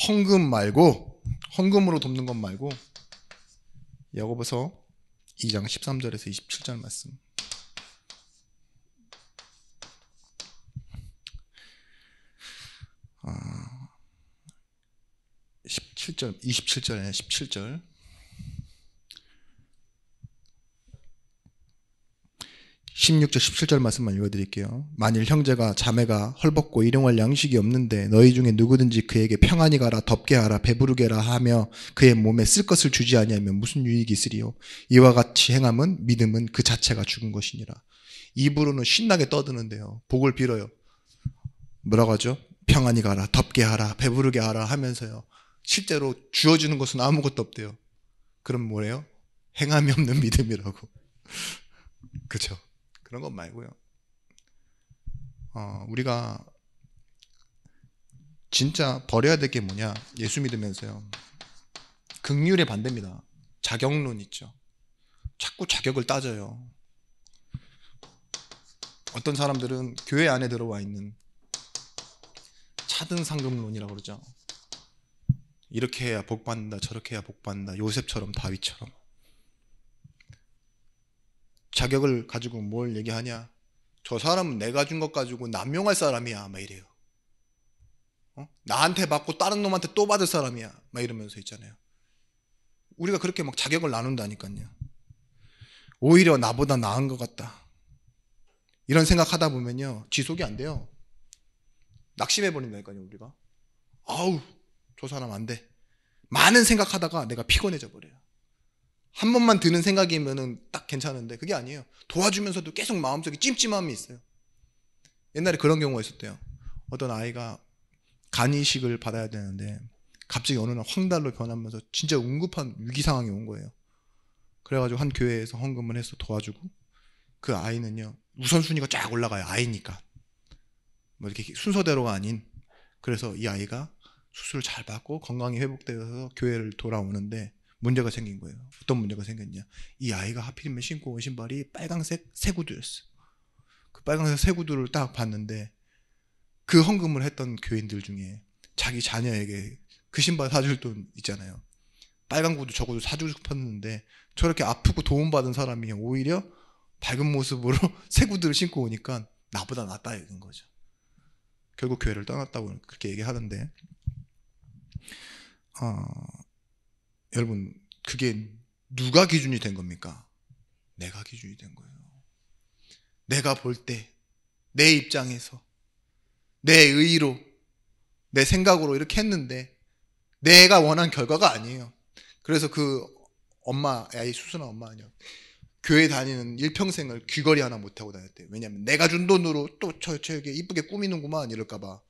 A: 헌금 말고, 헌금으로 돕는 것 말고 야고보서 2장 13절에서 27절 말씀. 17절, 27절에 17절. 16절 17절 말씀만 읽어드릴게요. 만일 형제가 자매가 헐벗고 일용할 양식이 없는데 너희 중에 누구든지 그에게 평안히 가라, 덥게 하라, 배부르게 하라 하며 그의 몸에 쓸 것을 주지 아니하면 무슨 유익이 있으리요. 이와 같이 행함은 믿음은 그 자체가 죽은 것이니라. 입으로는 신나게 떠드는데요, 복을 빌어요. 뭐라고 하죠? 평안히 가라, 덥게 하라, 배부르게 하라 하면서요, 실제로 주어지는 것은 아무것도 없대요. 그럼 뭐래요? 행함이 없는 믿음이라고. 그쵸? 그런 것 말고요. 우리가 진짜 버려야 될 게 뭐냐? 예수 믿으면서요, 긍휼의 반대입니다. 자격론 있죠. 자꾸 자격을 따져요. 어떤 사람들은 교회 안에 들어와 있는 차등 상급론이라고 그러죠. 이렇게 해야 복 받는다, 저렇게 해야 복 받는다. 요셉처럼, 다윗처럼. 자격을 가지고 뭘 얘기하냐? 저 사람은 내가 준 것 가지고 남용할 사람이야, 막 이래요. 나한테 받고 다른 놈한테 또 받을 사람이야, 막 이러면서 있잖아요. 우리가 그렇게 막 자격을 나눈다니까요. 오히려 나보다 나은 것 같다, 이런 생각하다 보면요, 지속이 안 돼요. 낙심해버린다니까요, 우리가. 아우, 저 사람 안 돼. 많은 생각하다가 내가 피곤해져 버려요. 한 번만 드는 생각이면은 딱 괜찮은데 그게 아니에요. 도와주면서도 계속 마음속에 찜찜함이 있어요. 옛날에 그런 경우가 있었대요. 어떤 아이가 간이식을 받아야 되는데 갑자기 어느 날 황달로 변하면서 진짜 응급한 위기 상황이 온 거예요. 그래가지고 한 교회에서 헌금을 해서 도와주고, 그 아이는요, 우선순위가 쫙 올라가요. 아이니까. 뭐 이렇게 순서대로가 아닌. 그래서 이 아이가 수술을 잘 받고 건강이 회복되어서 교회를 돌아오는데 문제가 생긴 거예요. 어떤 문제가 생겼냐? 이 아이가 하필이면 신고 온 신발이 빨강색 새 구두였어요. 그 빨강색 새 구두를 딱 봤는데 그 헌금을 했던 교인들 중에 자기 자녀에게 그 신발 사줄 돈 있잖아요. 빨간 구두 저 구두 사주고 싶었는데 저렇게 아프고 도움받은 사람이 오히려 밝은 모습으로 새 구두를 신고 오니까 나보다 낫다 이런 거죠. 결국 교회를 떠났다고 그렇게 얘기하던데, 여러분, 그게 누가 기준이 된 겁니까? 내가 기준이 된 거예요. 내가 볼 때, 내 입장에서, 내 의로, 내 생각으로 이렇게 했는데 내가 원한 결과가 아니에요. 그래서 그 엄마, 아이 수순한 엄마 아니요, 교회 다니는 일평생을 귀걸이 하나 못하고 다녔대요. 왜냐하면 내가 준 돈으로 또 저에게 이쁘게 꾸미는구만 이럴까봐.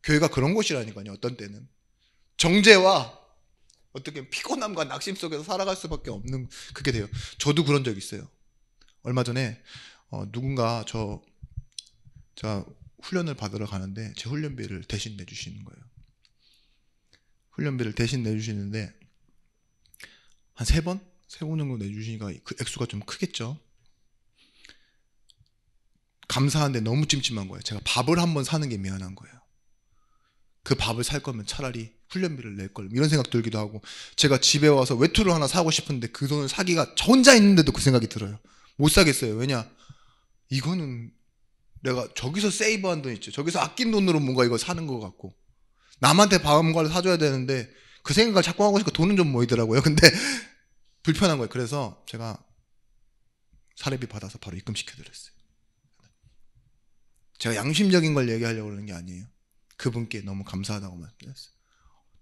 A: 교회가 그런 곳이라니까요. 어떤 때는 정죄와 어떻게 피곤함과 낙심 속에서 살아갈 수밖에 없는 그게 돼요. 저도 그런 적 있어요. 얼마 전에 누군가 제가 훈련을 받으러 가는데 제 훈련비를 대신 내주시는 거예요. 훈련비를 대신 내주시는데 한 3번? 3번 정도 내주시니까 그 액수가 좀 크겠죠. 감사한데 너무 찜찜한 거예요. 제가 밥을 한번 사는 게 미안한 거예요. 그 밥을 살 거면 차라리 훈련비를 낼 걸, 이런 생각 들기도 하고, 제가 집에 와서 외투를 하나 사고 싶은데 그 돈을 사기가, 저 혼자 있는데도 그 생각이 들어요. 못 사겠어요. 왜냐, 이거는 내가 저기서 세이브한 돈 있죠, 저기서 아낀 돈으로 뭔가 이거 사는 것 같고, 남한테 뭔가를 사줘야 되는데 그 생각을 자꾸 하고 있으니까 돈은 좀 모이더라고요. 근데 불편한 거예요. 그래서 제가 사례비 받아서 바로 입금시켜드렸어요. 제가 양심적인 걸 얘기하려고 그러는 게 아니에요. 그분께 너무 감사하다고 말씀드렸어요.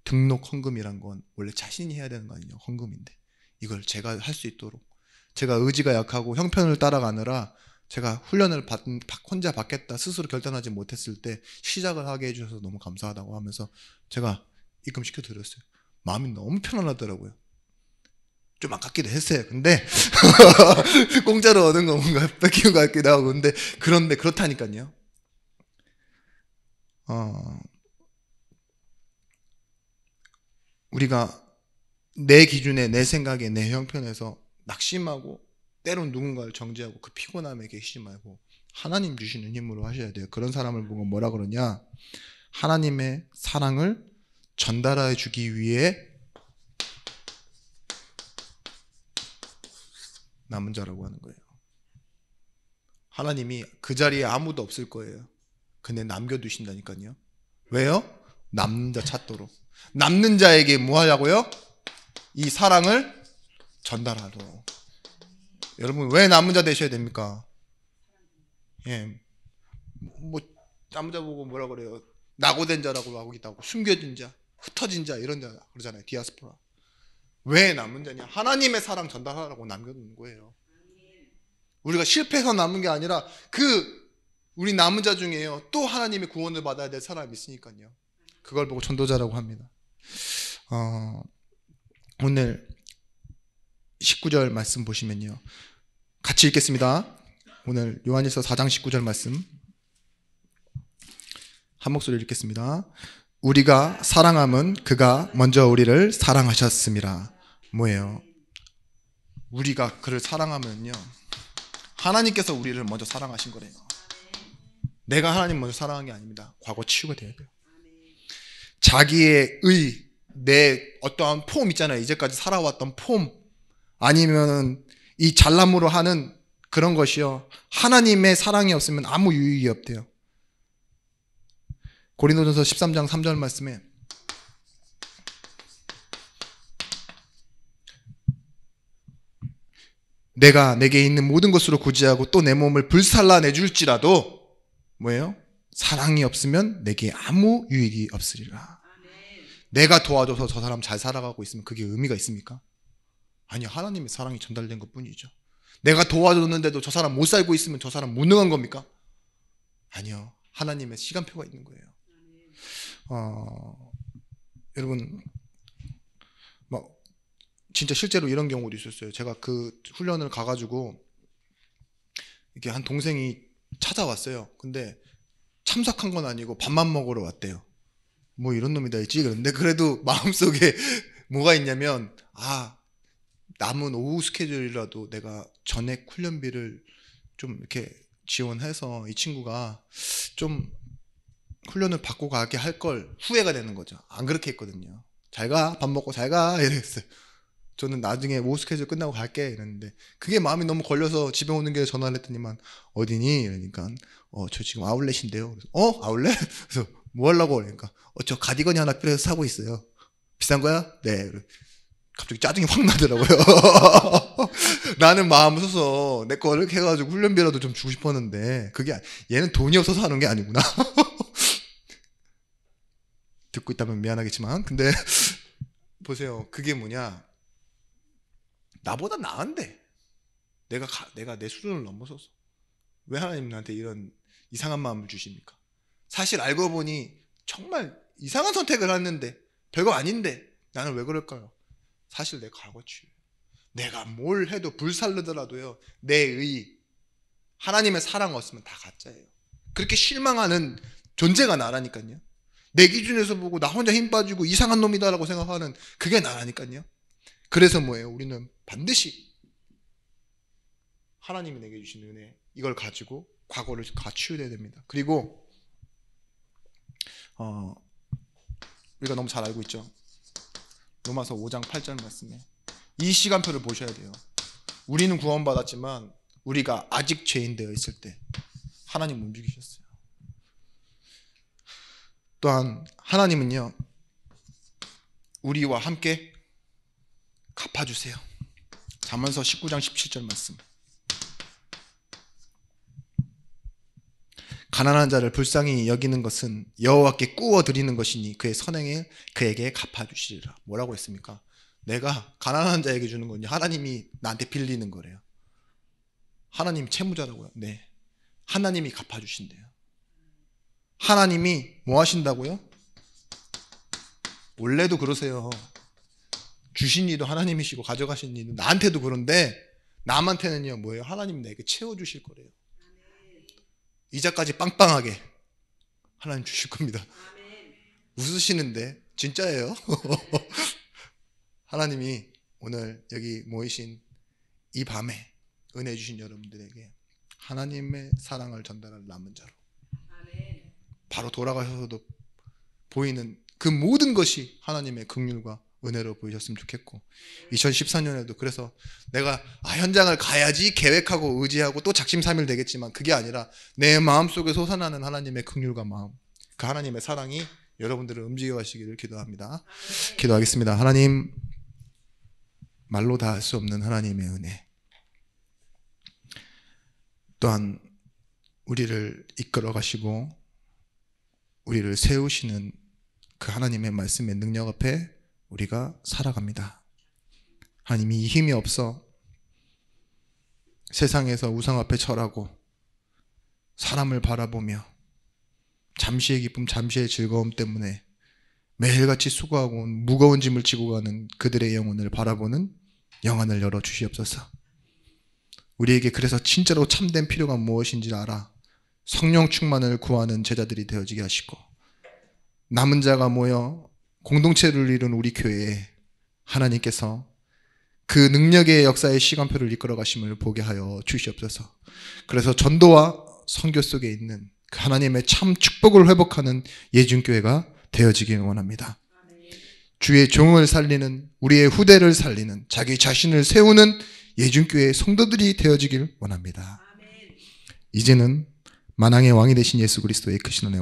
A: 등록 헌금이란 건 원래 자신이 해야 되는 거 아니에요. 헌금인데 이걸 제가 할 수 있도록, 제가 의지가 약하고 형편을 따라가느라 제가 훈련을 혼자 받겠다 스스로 결단하지 못했을 때 시작을 하게 해주셔서 너무 감사하다고 하면서 제가 입금시켜 드렸어요. 마음이 너무 편안하더라고요. 좀 아깝기도 했어요. 근데 공짜로 얻은 거 뭔가 뺏긴 것 같기도 하고, 그런데 그렇다니까요. 우리가 내 기준에, 내 생각에, 내 형편에서 낙심하고 때론 누군가를 정죄하고 그 피곤함에 계시지 말고 하나님 주시는 힘으로 하셔야 돼요. 그런 사람을 보고 뭐라 그러냐, 하나님의 사랑을 전달해 주기 위해 남은 자라고 하는 거예요. 하나님이 그 자리에 아무도 없을 거예요. 근데 남겨두신다니까요. 왜요? 남는 자 찾도록. 남는 자에게 뭐 하려고요? 이 사랑을 전달하도록. 여러분 왜 남은 자 되셔야 됩니까? 예, 뭐 남은 자 보고 뭐라 그래요? 낙오된 자라고 하기도 하고 숨겨진 자, 흩어진 자 이런 자 그러잖아요. 디아스포라. 왜 남은 자냐? 하나님의 사랑 전달하라고 남겨두는 거예요. 우리가 실패해서 남은 게 아니라 우리 남은 자 중에요 또 하나님의 구원을 받아야 될 사람이 있으니까요. 그걸 보고 전도자라고 합니다. 오늘 19절 말씀 보시면요, 같이 읽겠습니다. 오늘 요한일서 4장 19절 말씀 한 목소리로 읽겠습니다. 우리가 사랑함은 그가 먼저 우리를 사랑하셨음이라. 뭐예요? 우리가 그를 사랑하면요, 하나님께서 우리를 먼저 사랑하신 거래요. 내가 하나님 먼저 사랑한 게 아닙니다. 과거 치유가 돼야 돼요. 자기의 내 어떠한 폼 있잖아요. 이제까지 살아왔던 폼, 아니면 이 잘남으로 하는 그런 것이요, 하나님의 사랑이 없으면 아무 유익이 없대요. 고린도전서 13장 3절 말씀에 내가 내게 있는 모든 것으로 구제하고 또 내 몸을 불살라 내줄지라도 뭐예요? 사랑이 없으면 내게 아무 유익이 없으리라. 내가 도와줘서 저 사람 잘 살아가고 있으면 그게 의미가 있습니까? 아니요. 하나님의 사랑이 전달된 것뿐이죠. 내가 도와줬는데도 저 사람 못 살고 있으면 저 사람 무능한 겁니까? 아니요. 하나님의 시간표가 있는 거예요. 여러분 진짜 실제로 이런 경우도 있었어요. 제가 그 훈련을 가가지고 이렇게 한 동생이 찾아왔어요. 근데 참석한 건 아니고 밥만 먹으러 왔대요. 뭐 이런 놈이 다 있지. 그런데 그래도 마음속에 뭐가 있냐면, 남은 오후 스케줄이라도 내가 전액 훈련비를 좀 이렇게 지원해서 이 친구가 좀 훈련을 받고 가게 할 걸 후회가 되는 거죠. 안 그렇게 했거든요. 잘 가, 밥 먹고 잘 가 이랬어요. 저는 나중에 오후 스케줄 끝나고 갈게 이랬는데, 그게 마음이 너무 걸려서 집에 오는 길에 전화를 했더니만 어디니? 이러니까 저 지금 아울렛인데요. 그래서 아울렛? 그래서 뭐 하려고? 그러니까 저 가디건이 하나 필요해서 사고 있어요. 비싼 거야? 네. 갑자기 짜증이 확 나더라고요. 나는 마음 써서 내 거 이렇게 해가지고 훈련비라도 좀 주고 싶었는데, 얘는 돈이 없어서 하는 게 아니구나. 듣고 있다면 미안하겠지만, 근데 보세요. 그게 뭐냐? 나보다 나은데 내가 내 수준을 넘어서서 왜 하나님 나한테 이런 이상한 마음을 주십니까? 사실 알고 보니 정말 이상한 선택을 했는데, 별거 아닌데 나는 왜 그럴까요? 사실 내 과거 치유, 내가 뭘 해도 불살르더라도요, 하나님의 사랑 없으면 다 가짜예요. 그렇게 실망하는 존재가 나라니까요. 내 기준에서 보고 나 혼자 힘 빠지고 이상한 놈이다라고 생각하는 그게 나라니까요. 그래서 뭐예요? 우리는 반드시 하나님이 내게 주신 은혜, 이걸 가지고 과거를 다 치유해야 됩니다. 그리고 우리가 너무 잘 알고 있죠. 로마서 5장 8절 말씀에 이 시간표를 보셔야 돼요. 우리는 구원받았지만 우리가 아직 죄인 되어 있을 때 하나님 움직이셨어요. 또한 하나님은요, 우리와 함께 갚아주세요. 잠언서 19장 17절 말씀. 가난한 자를 불쌍히 여기는 것은 여호와께 꾸어 드리는 것이니 그의 선행에 그에게 갚아주시리라. 뭐라고 했습니까? 내가 가난한 자에게 주는 건요, 하나님이 나한테 빌리는 거래요. 하나님 채무자라고요. 네, 하나님이 갚아주신대요. 하나님이 뭐 하신다고요? 원래도 그러세요. 주신 이도 하나님이시고 가져가신 이도 나한테도 그런데, 남한테는요 뭐예요? 하나님이 내게 채워주실 거래요. 이자까지 빵빵하게 하나님 주실 겁니다. 웃으시는데 진짜예요. 하나님이 오늘 여기 모이신 이 밤에 은혜 주신 여러분들에게 하나님의 사랑을 전달할 남은 자로 바로 돌아가셔서도 보이는 그 모든 것이 하나님의 긍휼과 은혜로 보이셨으면 좋겠고 2014년에도 그래서 내가 현장을 가야지 계획하고 의지하고 또 작심삼일 되겠지만 그게 아니라 내 마음속에 솟아나는 하나님의 긍휼과 마음, 그 하나님의 사랑이 여러분들을 움직여 가시기를 기도합니다. 기도하겠습니다. 하나님, 말로 다 할 수 없는 하나님의 은혜, 또한 우리를 이끌어 가시고 우리를 세우시는 그 하나님의 말씀의 능력 앞에 우리가 살아갑니다. 하나님이 이 힘이 없어 세상에서 우상 앞에 절하고 사람을 바라보며 잠시의 기쁨, 잠시의 즐거움 때문에 매일같이 수고하고 무거운 짐을 지고 가는 그들의 영혼을 바라보는 영안을 열어 주시옵소서. 우리에게 그래서 진짜로 참된 필요가 무엇인지 알아 성령 충만을 구하는 제자들이 되어지게 하시고, 남은 자가 모여 공동체를 이룬 우리 교회에 하나님께서 그 능력의 역사의 시간표를 이끌어 가심을 보게 하여 주시옵소서. 그래서 전도와 선교 속에 있는 그 하나님의 참 축복을 회복하는 예중교회가 되어지길 원합니다. 주의 종을 살리는, 우리의 후대를 살리는, 자기 자신을 세우는 예중교회의 성도들이 되어지길 원합니다. 이제는 만왕의 왕이 되신 예수 그리스도의 크신 은혜와